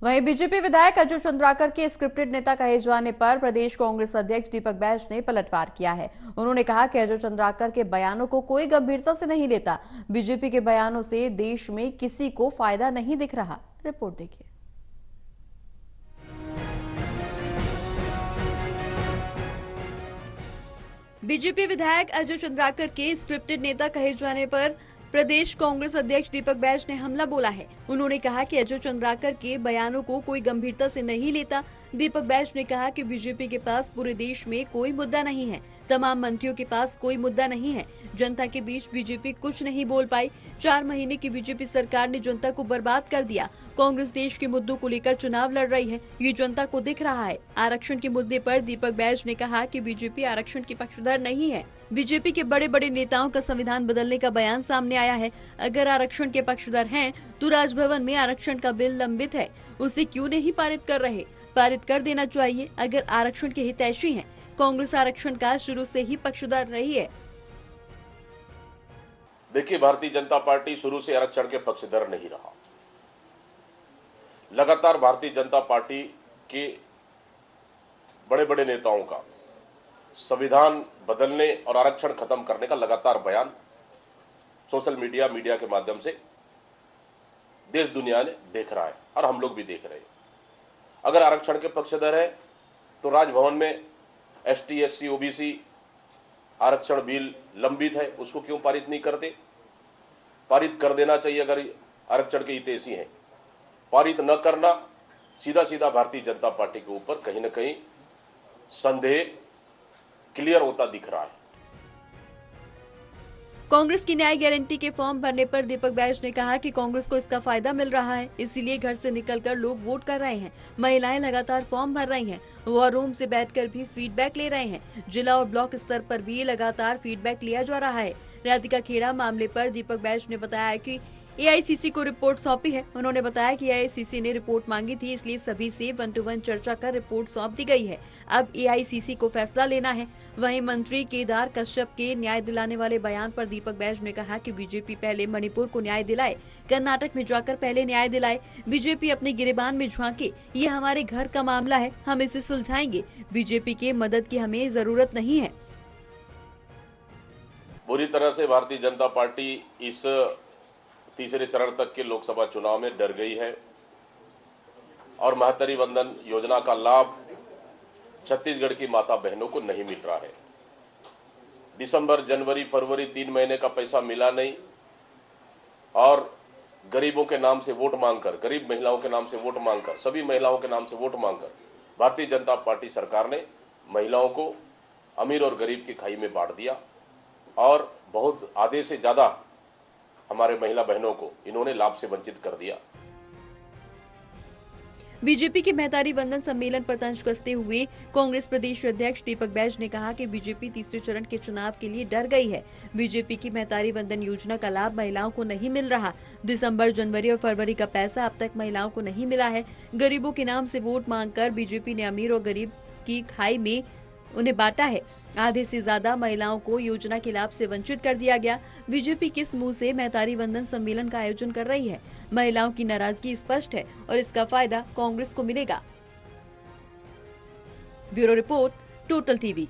वहीं बीजेपी विधायक अजय चंद्राकर के स्क्रिप्टेड नेता कहे जाने पर प्रदेश कांग्रेस अध्यक्ष दीपक बैज ने पलटवार किया है। उन्होंने कहा कि अजय चंद्राकर के बयानों को कोई गंभीरता से नहीं लेता। बीजेपी के बयानों से देश में किसी को फायदा नहीं दिख रहा। रिपोर्ट देखिए। बीजेपी विधायक अजय चंद्राकर के स्क्रिप्टेड नेता कहे जाने पर प्रदेश कांग्रेस अध्यक्ष दीपक बैज ने हमला बोला है। उन्होंने कहा कि अजय चंद्राकर के बयानों को कोई गंभीरता से नहीं लेता। दीपक बैज ने कहा कि बीजेपी के पास पूरे देश में कोई मुद्दा नहीं है, तमाम मंत्रियों के पास कोई मुद्दा नहीं है। जनता के बीच बीजेपी कुछ नहीं बोल पाई। 4 महीने की बीजेपी सरकार ने जनता को बर्बाद कर दिया। कांग्रेस देश के मुद्दों को लेकर चुनाव लड़ रही है, ये जनता को दिख रहा है। आरक्षण के मुद्दे पर दीपक बैज ने कहा कि बीजेपी आरक्षण की पक्षधर नहीं है। बीजेपी के बड़े बड़े नेताओं का संविधान बदलने का बयान सामने आया है। अगर आरक्षण के पक्षधर हैं, तो राजभवन में आरक्षण का बिल लंबित है, उसे क्यों नहीं पारित कर रहे? पारित कर देना चाहिए। अगर आरक्षण के हितैषी हैं, कांग्रेस आरक्षण का शुरू से ही पक्षधर रही है। देखिए, भारतीय जनता पार्टी शुरू से आरक्षण के पक्षधर नहीं रहा। लगातार भारतीय जनता पार्टी के बड़े बड़े नेताओं का संविधान बदलने और आरक्षण खत्म करने का लगातार बयान सोशल मीडिया के माध्यम से देश दुनिया ने देख रहा है और हम लोग भी देख रहे हैं। अगर आरक्षण के पक्षधर है तो राजभवन में एसटी, एससी, ओबीसी आरक्षण बिल लंबित है, उसको क्यों पारित नहीं करते? पारित कर देना चाहिए अगर आरक्षण के हितैषी हैं। पारित न करना सीधा सीधा भारतीय जनता पार्टी के ऊपर कहीं न कहीं संदेह क्लियर होता दिख रहा है। कांग्रेस की न्याय गारंटी के फॉर्म भरने पर दीपक बैज ने कहा कि कांग्रेस को इसका फायदा मिल रहा है, इसीलिए घर से निकलकर लोग वोट कर रहे हैं। महिलाएं लगातार फॉर्म भर रही हैं, वॉर रूम से बैठकर भी फीडबैक ले रहे हैं। जिला और ब्लॉक स्तर पर भी लगातार फीडबैक लिया जा रहा है। राधिका खेड़ा मामले पर दीपक बैज ने बताया कि एआईसीसी को रिपोर्ट सौंपी है। उन्होंने बताया कि एआईसीसी ने रिपोर्ट मांगी थी, इसलिए सभी से 1 to 1 चर्चा कर रिपोर्ट सौंप दी गई है। अब एआईसीसी को फैसला लेना है। वहीं मंत्री केदार कश्यप के न्याय दिलाने वाले बयान पर दीपक बैज ने कहा कि बीजेपी पहले मणिपुर को न्याय दिलाए, कर्नाटक में जाकर पहले न्याय दिलाए। बीजेपी अपने गिरेबान में झांके, ये हमारे घर का मामला है, हम इसे सुलझाएंगे। बीजेपी के मदद की हमें जरूरत नहीं है। बुरी तरह से भारतीय जनता पार्टी इस तीसरे चरण तक के लोकसभा चुनाव में डर गई है और महतरी वंदन योजना का लाभ छत्तीसगढ़ की माता बहनों को नहीं मिल रहा है। दिसंबर, जनवरी, फरवरी 3 महीने का पैसा मिला नहीं और गरीबों के नाम से वोट मांगकर, गरीब महिलाओं के नाम से वोट मांगकर, सभी महिलाओं के नाम से वोट मांगकर भारतीय जनता पार्टी सरकार ने महिलाओं को अमीर और गरीब की खाई में बांट दिया और बहुत आधे से ज्यादा हमारे महिला बहनों को इन्होंने लाभ से वंचित कर दिया। बीजेपी के महतारी वंदन सम्मेलन पर तंज कसते हुए कांग्रेस प्रदेश अध्यक्ष दीपक बैज ने कहा कि बीजेपी तीसरे चरण के चुनाव के लिए डर गई है। बीजेपी की महतारी वंदन योजना का लाभ महिलाओं को नहीं मिल रहा। दिसंबर, जनवरी और फरवरी का पैसा अब तक महिलाओं को नहीं मिला है। गरीबों के नाम से वोट मांगकर बीजेपी ने अमीर और गरीब की खाई में उन्हें बांटा है। आधे से ज्यादा महिलाओं को योजना के लाभ से वंचित कर दिया गया। बीजेपी किस मुंह से महतारी वंदन सम्मेलन का आयोजन कर रही है? महिलाओं की नाराजगी स्पष्ट है और इसका फायदा कांग्रेस को मिलेगा। Bureau report, total TV.